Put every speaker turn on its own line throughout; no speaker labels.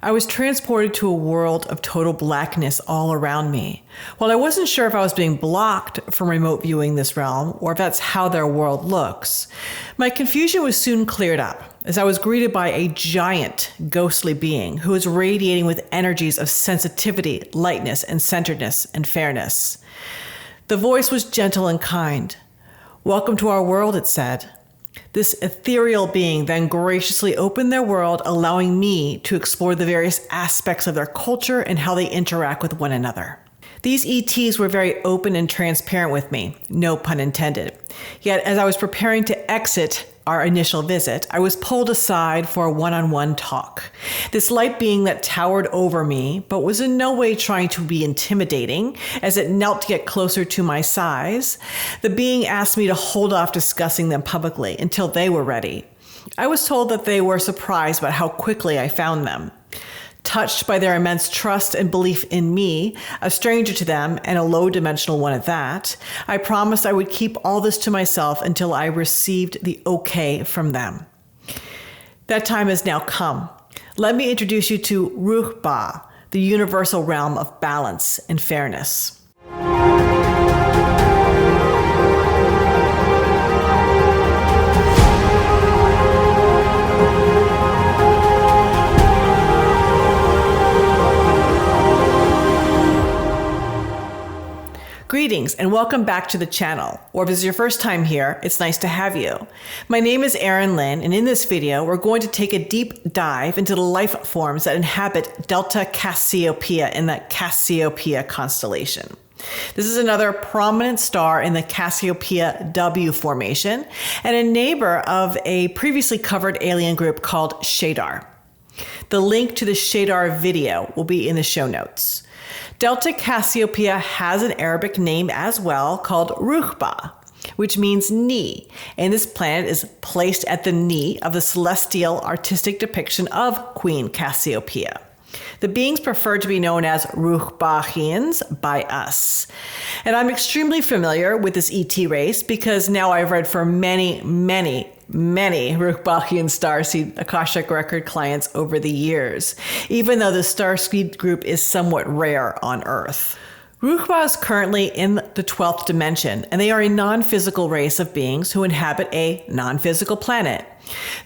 I was transported to a world of total blackness all around me. While I wasn't sure if I was being blocked from remote viewing this realm or if that's how their world looks, my confusion was soon cleared up as I was greeted by a giant ghostly being who was radiating with energies of sensitivity, lightness, and centeredness and fairness. The voice was gentle and kind. "Welcome to our world," it said. This ethereal being then graciously opened their world, allowing me to explore the various aspects of their culture and how they interact with one another. These ETs were very open and transparent with me, no pun intended. Yet, as I was preparing to exit our initial visit, I was pulled aside for a one-on-one talk. This light being that towered over me, but was in no way trying to be intimidating, as it knelt to get closer to my size, the being asked me to hold off discussing them publicly until they were ready. I was told that they were surprised by how quickly I found them. Touched by their immense trust and belief in me, a stranger to them and a low-dimensional one at that, I promised I would keep all this to myself until I received the okay from them. That time has now come. Let me introduce you to Ruchba, the universal realm of balance and fairness. Greetings and welcome back to the channel, or if this is your first time here, it's nice to have you. My name is Erin Lynn, and in this video, we're going to take a deep dive into the life forms that inhabit Delta Cassiopeia in the Cassiopeia Constellation. This is another prominent star in the Cassiopeia W formation and a neighbor of a previously covered alien group called Schedar. The link to the Schedar video will be in the show notes. Delta Cassiopeia has an Arabic name as well called Ruchba, which means knee, and this planet is placed at the knee of the celestial artistic depiction of Queen Cassiopeia. The beings prefer to be known as Ruchbahians by us. And I'm extremely familiar with this ET race because now I've read for many Ruchbahian starseed Akashic record clients over the years, even though the starseed group is somewhat rare on Earth. Ruchba is currently in the 12th dimension, and they are a non-physical race of beings who inhabit a non-physical planet.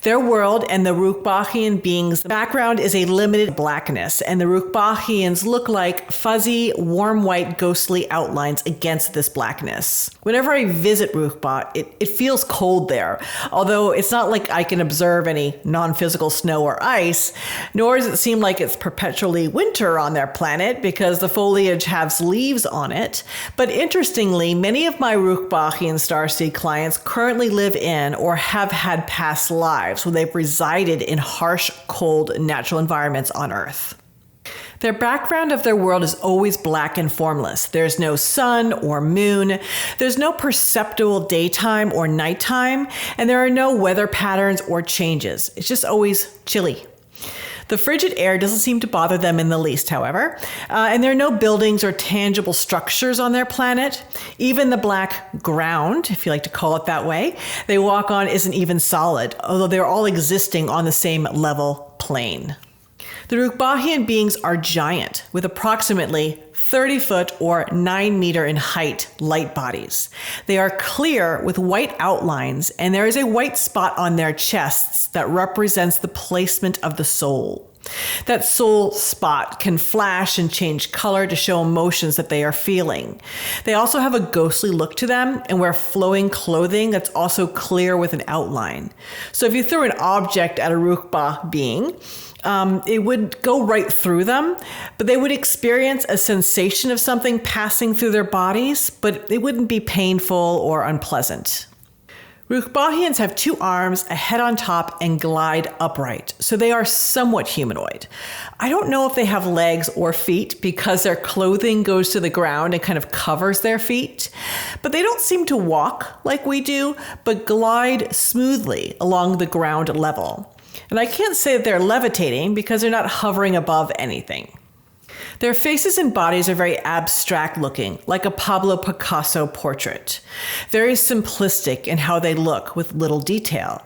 Their world and the Ruchbahian beings' background is a limited blackness, and the Ruchbahians look like fuzzy, warm white, ghostly outlines against this blackness. Whenever I visit Ruchba, it feels cold there, although it's not like I can observe any non-physical snow or ice, nor does it seem like it's perpetually winter on their planet because the foliage has leaves on it. But interestingly, many of my Ruchbahian starseed clients currently live in or have had past lives where they've resided in harsh, cold, natural environments on Earth. Their background of their world is always black and formless. There's no sun or moon. There's no perceptible daytime or nighttime, and there are no weather patterns or changes. It's just always chilly. The frigid air doesn't seem to bother them in the least, however, and there are no buildings or tangible structures on their planet. Even the black ground, if you like to call it that way, they walk on isn't even solid, although they're all existing on the same level plane. The Ruchbahian beings are giant, with approximately 30 foot or 9 meter in height light bodies. They are clear with white outlines, and there is a white spot on their chests that represents the placement of the soul. That soul spot can flash and change color to show emotions that they are feeling. They also have a ghostly look to them and wear flowing clothing that's also clear with an outline. So if you threw an object at a Ruchba being, it would go right through them, but they would experience a sensation of something passing through their bodies, but it wouldn't be painful or unpleasant. Ruchbahians have 2 arms, a head on top, and glide upright, so they are somewhat humanoid. I don't know if they have legs or feet because their clothing goes to the ground and kind of covers their feet, but they don't seem to walk like we do, but glide smoothly along the ground level. And I can't say that they're levitating because they're not hovering above anything. Their faces and bodies are very abstract looking, like a Pablo Picasso portrait. Very simplistic in how they look with little detail.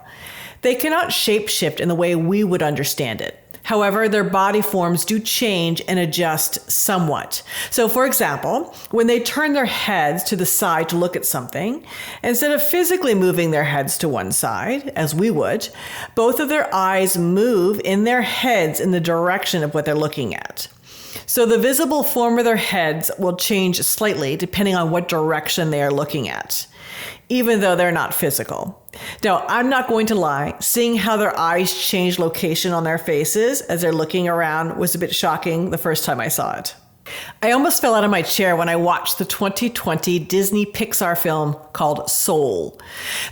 They cannot shapeshift in the way we would understand it. However, their body forms do change and adjust somewhat. So for example, when they turn their heads to the side to look at something, instead of physically moving their heads to one side, as we would, both of their eyes move in their heads in the direction of what they're looking at. So the visible form of their heads will change slightly depending on what direction they are looking at, even though they're not physical. Now, I'm not going to lie, seeing how their eyes change location on their faces as they're looking around was a bit shocking the first time I saw it. I almost fell out of my chair when I watched the 2020 Disney Pixar film called Soul.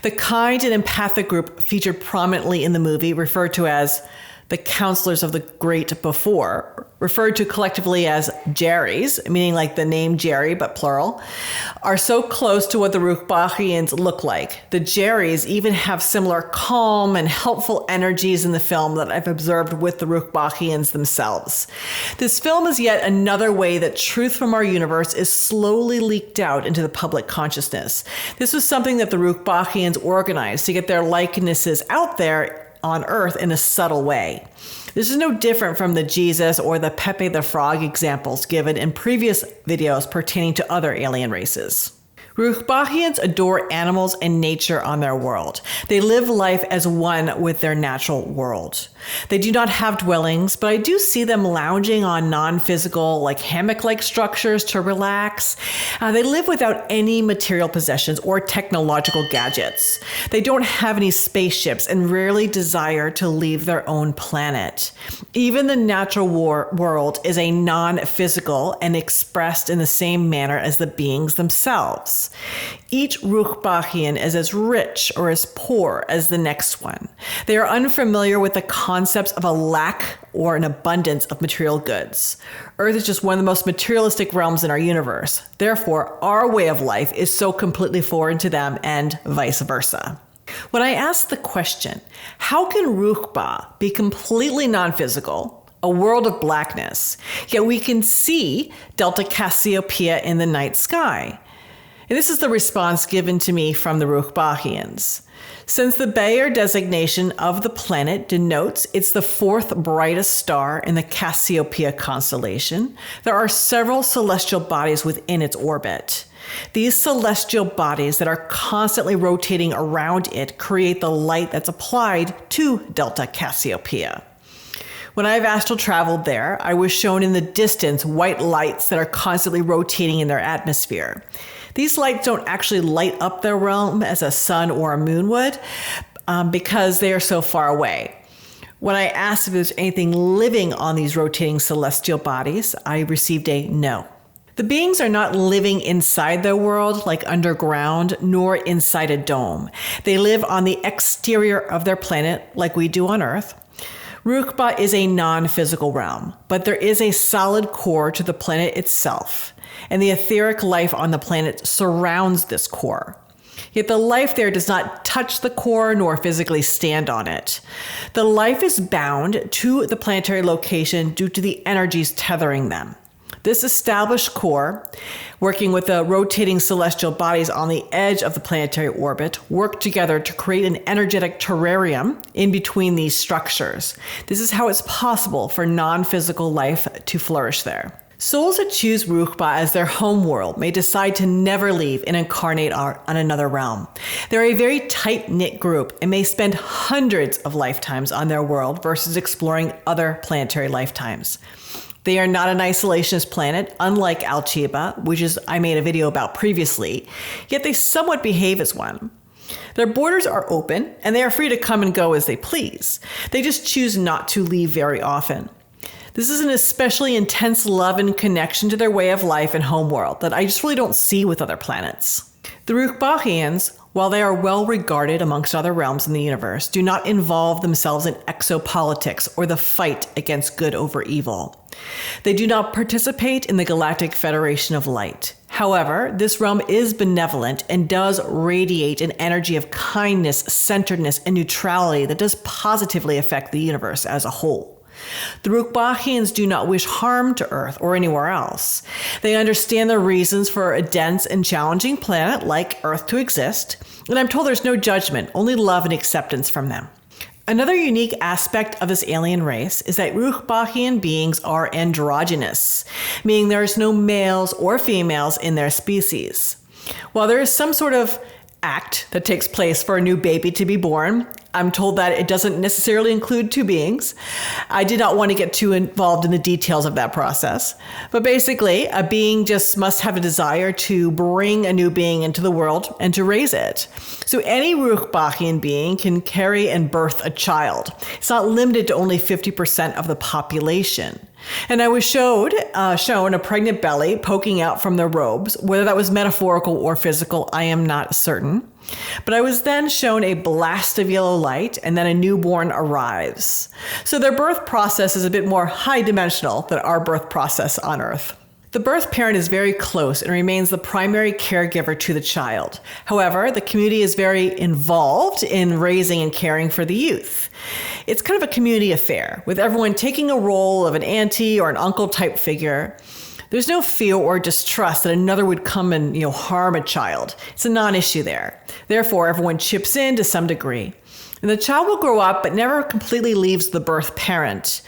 The kind and empathic group featured prominently in the movie, referred to as the counselors of the great before, referred to collectively as Jerrys, meaning like the name Jerry, but plural, are so close to what the Ruchbahians look like. The Jerrys even have similar calm and helpful energies in the film that I've observed with the Ruchbahians themselves. This film is yet another way that truth from our universe is slowly leaked out into the public consciousness. This was something that the Ruchbahians organized to get their likenesses out there on Earth in a subtle way. This is no different from the Jesus or the Pepe the Frog examples given in previous videos pertaining to other alien races. Ruchbahians adore animals and nature on their world. They live life as one with their natural world. They do not have dwellings, but I do see them lounging on non-physical, like hammock-like structures to relax. They live without any material possessions or technological gadgets. They don't have any spaceships and rarely desire to leave their own planet. Even the natural world is a non-physical and expressed in the same manner as the beings themselves. Each Ruchbahian is as rich or as poor as the next one. They are unfamiliar with the concepts of a lack or an abundance of material goods. Earth is just one of the most materialistic realms in our universe. Therefore, our way of life is so completely foreign to them and vice versa. When I ask the question, how can Ruchba be completely non-physical, a world of blackness, yet we can see Delta Cassiopeia in the night sky? And this is the response given to me from the Ruchbahians. Since the Bayer designation of the planet denotes it's the fourth brightest star in the Cassiopeia constellation, there are several celestial bodies within its orbit. These celestial bodies that are constantly rotating around it create the light that's applied to Delta Cassiopeia. When I've astral traveled there, I was shown in the distance white lights that are constantly rotating in their atmosphere. These lights don't actually light up their realm as a sun or a moon would because they are so far away. When I asked if there's anything living on these rotating celestial bodies, I received a no. The beings are not living inside their world like underground, nor inside a dome. They live on the exterior of their planet like we do on Earth. Ruchba is a non-physical realm, but there is a solid core to the planet itself, and the etheric life on the planet surrounds this core. Yet the life there does not touch the core nor physically stand on it. The life is bound to the planetary location due to the energies tethering them. This established core, working with the rotating celestial bodies on the edge of the planetary orbit, work together to create an energetic terrarium in between these structures. This is how it's possible for non-physical life to flourish there. Souls that choose Ruchba as their home world may decide to never leave and incarnate on another realm. They're a very tight-knit group and may spend hundreds of lifetimes on their world versus exploring other planetary lifetimes. They are not an isolationist planet, unlike Alchiba, which I made a video about previously, yet they somewhat behave as one. Their borders are open, and they are free to come and go as they please. They just choose not to leave very often. This is an especially intense love and connection to their way of life and homeworld that I just really don't see with other planets. The Ruchbahians, while they are well regarded amongst other realms in the universe, do not involve themselves in exopolitics or the fight against good over evil. They do not participate in the Galactic Federation of Light. However, this realm is benevolent and does radiate an energy of kindness, centeredness, and neutrality that does positively affect the universe as a whole. The Ruchbahians do not wish harm to Earth or anywhere else. They understand the reasons for a dense and challenging planet like Earth to exist, and I'm told there's no judgment, only love and acceptance from them. Another unique aspect of this alien race is that Ruchbahian beings are androgynous, meaning there's no males or females in their species. While there is some sort of act that takes place for a new baby to be born, I'm told that it doesn't necessarily include two beings. I did not want to get too involved in the details of that process. But basically, a being just must have a desire to bring a new being into the world and to raise it. So any Ruchbahian being can carry and birth a child. It's not limited to only 50% of the population. And I was shown a pregnant belly poking out from their robes. Whether that was metaphorical or physical, I am not certain. But I was then shown a blast of yellow light, and then a newborn arrives. So their birth process is a bit more high dimensional than our birth process on Earth. The birth parent is very close and remains the primary caregiver to the child. However, the community is very involved in raising and caring for the youth. It's kind of a community affair, with everyone taking a role of an auntie or an uncle type figure. There's no fear or distrust that another would come and harm a child. It's a non-issue there. Therefore, everyone chips in to some degree. And the child will grow up but never completely leaves the birth parent.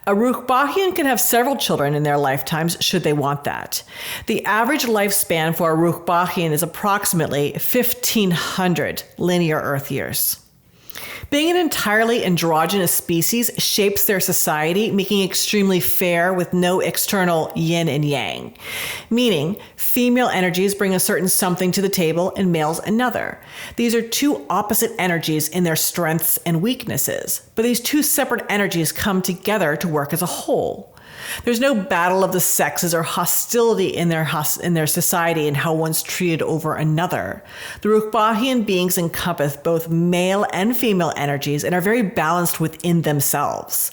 A Ruchbahian can have several children in their lifetimes should they want that. The average lifespan for a Ruchbahian is approximately 1,500 linear Earth years. Being an entirely androgynous species shapes their society, making it extremely fair with no external yin and yang. Meaning, female energies bring a certain something to the table and males another. These are two opposite energies in their strengths and weaknesses, but these two separate energies come together to work as a whole. There's no battle of the sexes or hostility in their society and how one's treated over another. The Ruchbahian beings encompass both male and female energies and are very balanced within themselves.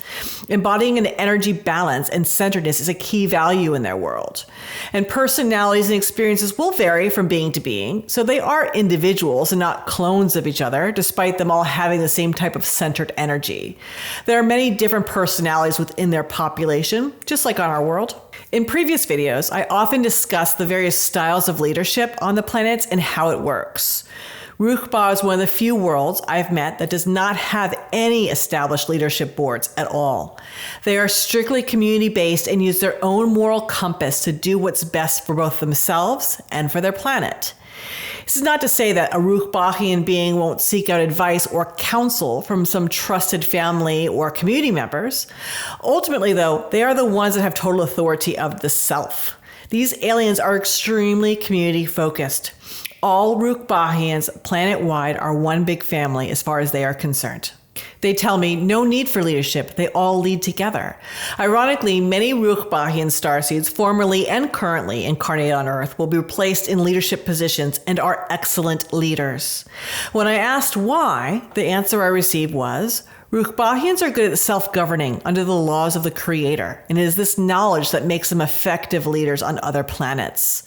Embodying an energy balance and centeredness is a key value in their world. And personalities and experiences will vary from being to being, so they are individuals and not clones of each other, despite them all having the same type of centered energy. There are many different personalities within their population, just like on our world. In previous videos, I often discuss the various styles of leadership on the planets and how it works. Ruchba is one of the few worlds I've met that does not have any established leadership boards at all. They are strictly community-based and use their own moral compass to do what's best for both themselves and for their planet. This is not to say that a Ruchbahian being won't seek out advice or counsel from some trusted family or community members. Ultimately, though, they are the ones that have total authority of the self. These aliens are extremely community-focused. All Ruchbahians planet-wide are one big family as far as they are concerned. They tell me no need for leadership, they all lead together. Ironically, many Ruchbahian starseeds, formerly and currently incarnate on Earth, will be placed in leadership positions and are excellent leaders. When I asked why, the answer I received was, Ruchbahians are good at self-governing under the laws of the Creator, and it is this knowledge that makes them effective leaders on other planets.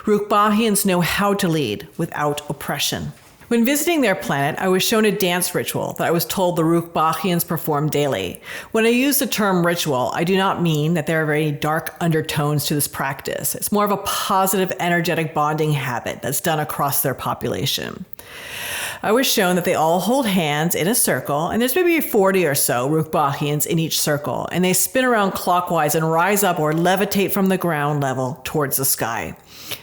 Ruchbahians know how to lead without oppression. When visiting their planet, I was shown a dance ritual that I was told the Ruchbahians perform daily. When I use the term ritual, I do not mean that there are very dark undertones to this practice. It's more of a positive, energetic bonding habit that's done across their population. I was shown that they all hold hands in a circle, and there's maybe 40 or so Ruchbahians in each circle, and they spin around clockwise and rise up or levitate from the ground level towards the sky.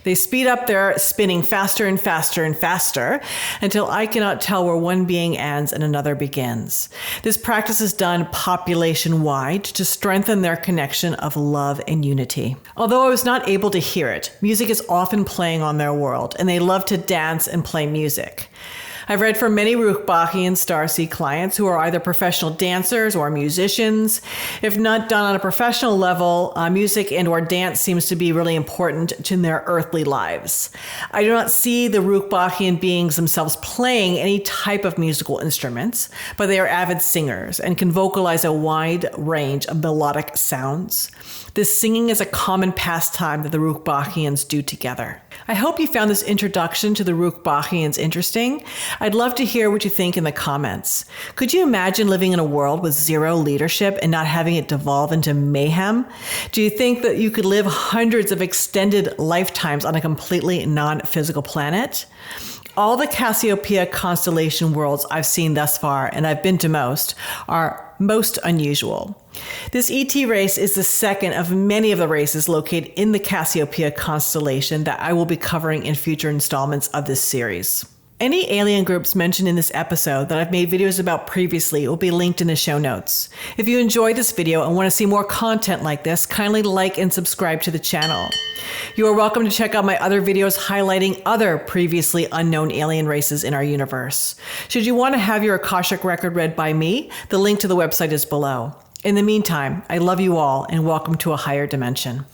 They speed up their spinning faster and faster and faster until I cannot tell where one being ends and another begins. This practice is done population-wide to strengthen their connection of love and unity. Although I was not able to hear it, music is often playing on their world, and they love to dance and play music. I've read from many Ruchbahian starseed clients who are either professional dancers or musicians. If not done on a professional level, music and or dance seems to be really important in their earthly lives. I do not see the Ruchbahian beings themselves playing any type of musical instruments, but they are avid singers and can vocalize a wide range of melodic sounds. This singing is a common pastime that the Ruchbahians do together. I hope you found this introduction to the Ruchbahians interesting. I'd love to hear what you think in the comments. Could you imagine living in a world with zero leadership and not having it devolve into mayhem? Do you think that you could live hundreds of extended lifetimes on a completely non-physical planet? All the Cassiopeia Constellation worlds I've seen thus far, and I've been to most, are most unusual. This ET race is the second of many of the races located in the Cassiopeia Constellation that I will be covering in future installments of this series. Any alien groups mentioned in this episode that I've made videos about previously will be linked in the show notes. If you enjoyed this video and want to see more content like this, kindly like and subscribe to the channel. You are welcome to check out my other videos highlighting other previously unknown alien races in our universe. Should you want to have your Akashic record read by me, the link to the website is below. In the meantime, I love you all and welcome to a higher dimension.